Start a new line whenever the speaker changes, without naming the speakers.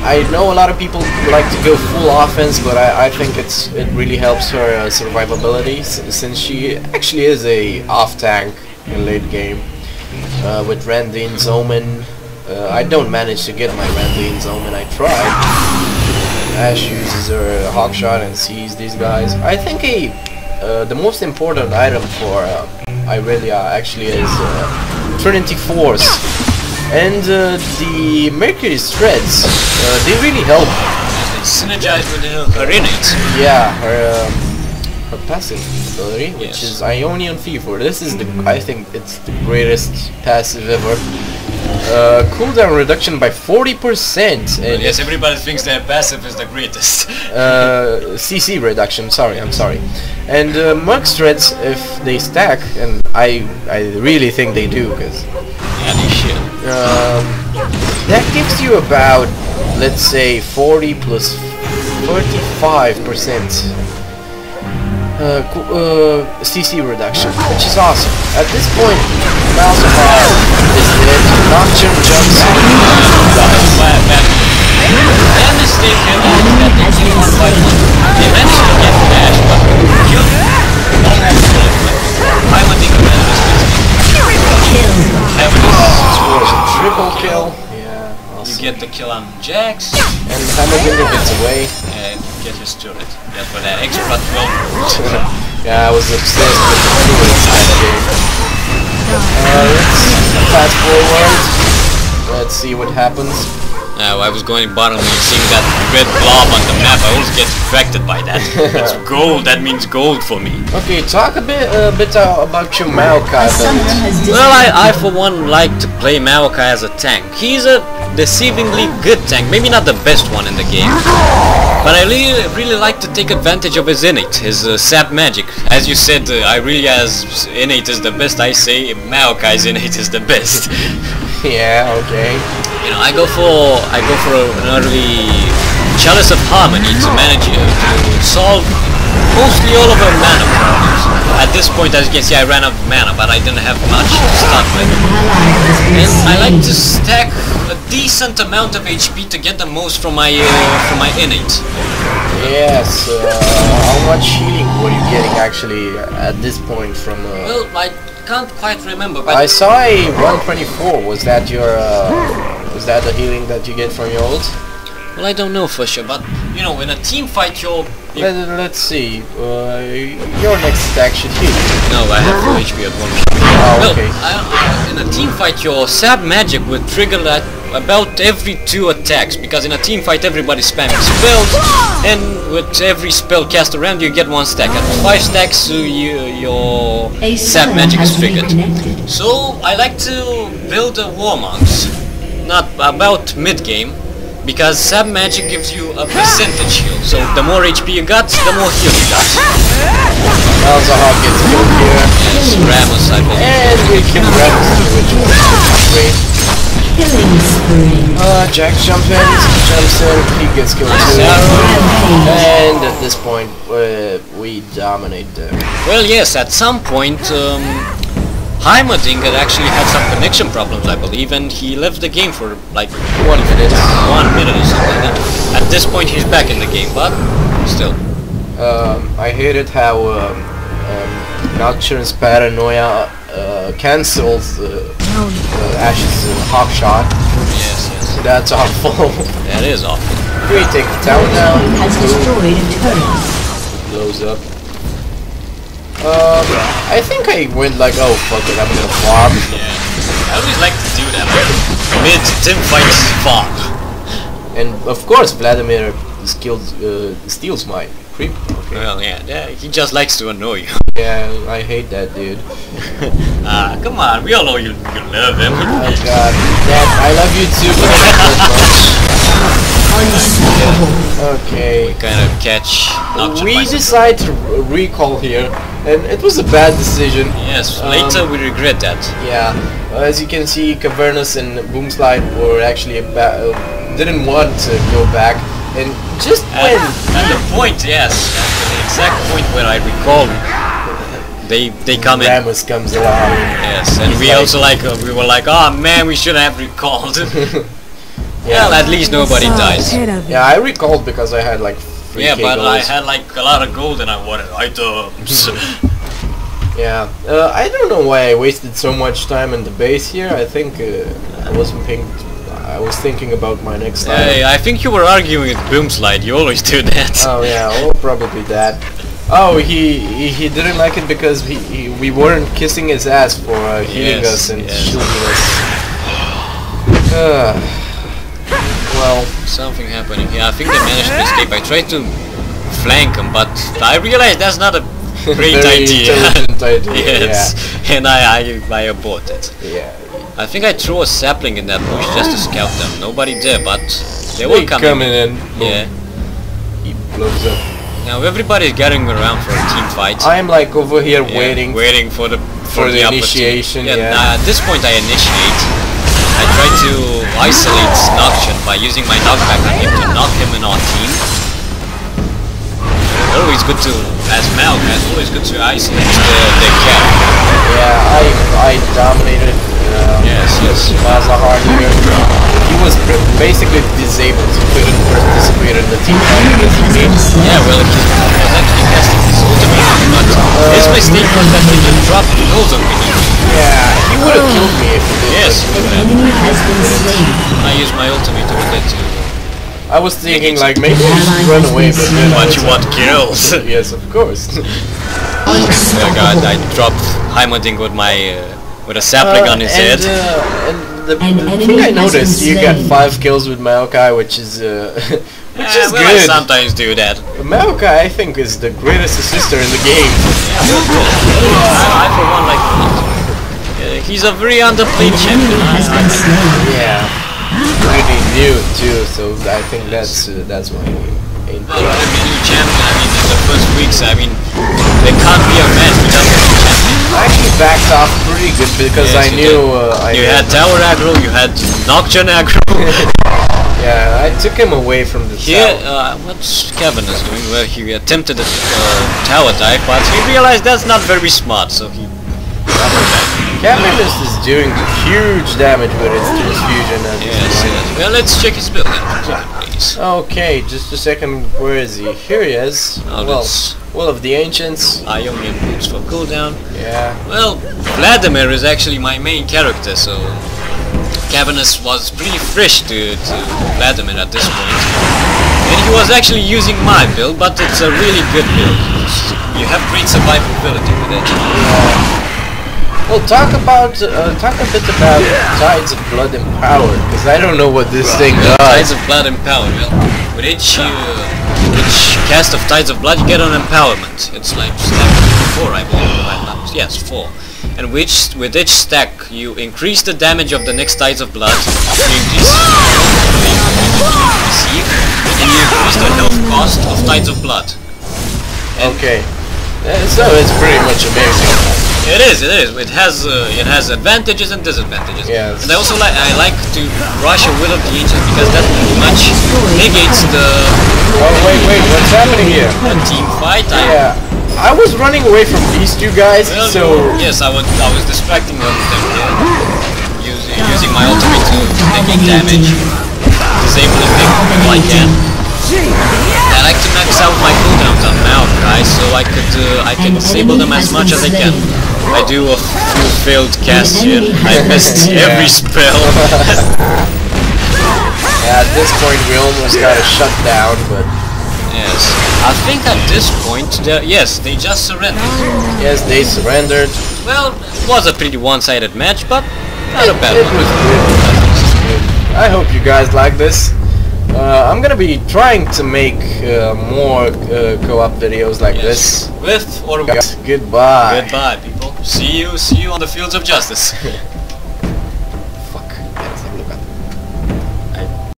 I know a lot of people like to go full offense, but I think it really helps her survivability since she actually is a off tank in late game. With Randine's Omen, I don't manage to get my Randine's Omen. I tried. Ash uses her Hawkshot and sees these guys. I think the most important item for Irelia actually is Trinity Force. And the Mercury's threads, they really help.
They synergize with her innate.
Yeah, her passive ability, which is Ionian Fever. This is I think it's the greatest passive ever. Cooldown reduction by 40%. And
yes, everybody thinks their passive is the greatest.
CC reduction. I'm sorry. And Mug's threads, if they stack, and I really think they do, because.
Yeah, they should.
That gives you about, let's say, 40 plus 35% CC reduction, which is awesome. At this point, Malzahar is dead. Nocturne jumps in.
My mistake here is that they keep on fighting. They managed to get Ash, but killed him. I would think about this.
Scores a triple kill. Yeah, awesome.
You get the kill on Jax.
And Hammerbinger gets away.
And get his turret. That's for that extra 12.
Yeah, I was obsessed with the turrets in the game. Let's fast forward. Let's see what happens.
I was going bottom and seeing that red blob on the map. I always get distracted by that. It's gold. That means gold for me.
Okay, talk a bit about your Maokai ability.
Well, I for one like to play Maokai as a tank. He's a deceivingly good tank. Maybe not the best one in the game, but I really like to take advantage of his innate, his sap magic. As you said, Irelia's innate is the best. I say Maokai's innate is the best.
Yeah, okay.
You know, I go for an early Chalice of Harmony to manage to solve mostly all of her mana problems. At this point, as you can see, I ran out of mana, but I didn't have much to start with. And I like to stack a decent amount of HP to get the most from my innate.
Yes. How much healing were you getting actually at this point from?
Well, I can't quite remember. But
I saw a 124. Was that your? Was that the healing that you get from your ult?
Well, I don't know for sure, but you know, in a team fight,
let's see. Your next stack should heal.
No, I have full HP at 1.
Oh, okay.
In a team fight, your sap magic would trigger that about every 2 attacks, because in a team fight everybody's spamming spells, and with every spell cast around you get 1 stack. At 5 stacks, your sap magic is triggered. So I like to build a Warmonks, not about mid game. Because sap magic gives you a percentage heal, so the more HP you got, the more heal you got.
Malzahar gets killed here.
Yes, Ramos, I believe.
And we kill Ramos, which is great. Jax jumps in, he gets killed too. And at this point, we dominate them.
Well, yes, at some point, Heimerdinger actually had some connection problems, I believe, and he left the game for like
1 minute.
1 minute or something like that. At this point he's back in the game, but still.
I hated how Nocturne's paranoia cancels Ash's Hawkshot.
Yes, yes.
That's awful.
That is awful.
We take the town down.
Has destroyed a turret.
Blows up. I think I went like, oh fuck it, I'm gonna farm.
Yeah, I always like to do that. Mid-team fights farm.
And of course Vladimir steals my creep. Okay.
Well, yeah, he just likes to annoy you.
Yeah, I hate that dude.
Come on, we all know you love him.
Oh god, Dad, I love you too, but not much. Okay.
We kind of catch.
We decide to recall here, and it was a bad decision.
Yes, later we regret that.
Yeah, as you can see, Cavernous and Boomslide were actually didn't want to go back, and just when
at the point, yes, at the exact point where I recall, they come in.
Ramos comes along.
Yes, and we also we were like, oh man, we should have recalled.
Yeah.
Well, at least nobody dies.
Yeah, I recalled because I had like 3K
Yeah, but I
goals.
had like a lot of gold and I wanted items.
Yeah, I don't know why I wasted so much time in the base here. I think I wasn't paying. I was thinking about my next time.
Hey, I think you were arguing with Boomslide. You always do that.
Oh yeah, well probably that. Oh, he didn't like it because we weren't kissing his ass for healing
Yes,
us and
yes.
shielding us. Well,
Something happening here. I think they managed to escape. I tried to flank them, but I realized that's not a great
very
idea.
intelligent idea.
Yes, and I aborted.
Yeah.
I think I threw a sapling in that bush just to scout them. Nobody there, but they were
They
coming.
coming in. Boom.
Yeah.
He blows up.
Now everybody's gathering around for a team fight.
I'm like over here
Yeah,
waiting
for the
the
opportunity.
initiation.
Yeah,
Yeah.
nah, at this point I initiate. I try to isolate Noction by using my knockback on him to knock him in our team. Always good to, as Malk, it's always good to isolate the carry.
Yeah, I dominated.
Yes.
Mazahar here. He was basically disabled. He couldn't participate in the team fight because he made.
Yeah, well, he was actually casting his ultimate, but his mistake was that he just dropped those on me.
Yeah, he would have killed me if he did.
Yes,
An enemy has been slain.
I used my ultimate to get to.
I was thinking like maybe I should run away, but then I
But
was
you
like,
want kills?
yes, of course.
Oh god, I dropped Heimerdinger with my with a sapling on his head.
And the
An
thing
enemy
I
has
noticed,
been
you got
slain.
5 kills with Maokai, which is which is
Well, I
good.
sometimes do that.
Maokai, I think, is the greatest assister in the game.
I for one like he's a very underplayed champion.
Has been slain.
Yeah, really new too. So I think that's why he ain't
Well, with a new champion, I mean, in the first weeks, I mean, there can't be a match without a new champion.
I actually backed off pretty good because
Yes,
I
you
knew
You had tower aggro, you had Nocturne aggro.
yeah, I took him away from the
Here,
tower.
what's Kevin is doing? Well, he attempted a tower dive, but he realized that's not very smart, so he doubled back.
Cavendish is doing huge damage with its transfusion at this
Yes,
point.
yes. Well, let's check his build then, please.
Okay, just a second. Where is he? Here he is.
Now
Well,
let's
Will of the Ancients.
Ionian boots for cooldown.
Yeah.
Well, Vladimir is actually my main character, so Cavenus was pretty fresh to Vladimir at this point. And he was actually using my build, but it's a really good build. You have great survivability with it.
Well, talk a bit about Tides of Blood and Power, because I don't know what this thing
Tides
does.
of Blood Empower. Well, with each cast of Tides of Blood, you get an empowerment. It's like stack 4, I believe. Yes, 4. And with each stack, you increase the damage of the next Tides of Blood, you increase the receive, and you increase the health cost of Tides of Blood.
Okay. So it's pretty much amazing.
It is. It has advantages and disadvantages.
Yes.
And I also like to rush a Will of the Ancients because that pretty much negates the
Oh wait, what's happening here?
team fight.
Yeah, I was running away from these two guys,
Well,
so
yes, I was distracting them here, using my ultimate to negate damage, disabling them if I can. I like to max out my cooldowns on now, guys, so I can disable them as much as I can. I do a few failed casts here. I missed every spell.
yeah, at this point we almost got a shutdown, but
Yes, I think at this point, yes, they just surrendered.
yes, they surrendered.
Well, it was a pretty one-sided match, but not a bad
It
one.
was good. I hope you guys like this. I'm gonna be trying to make more co-op videos like this.
With or without.
Goodbye.
Goodbye, people. See you on the fields of justice.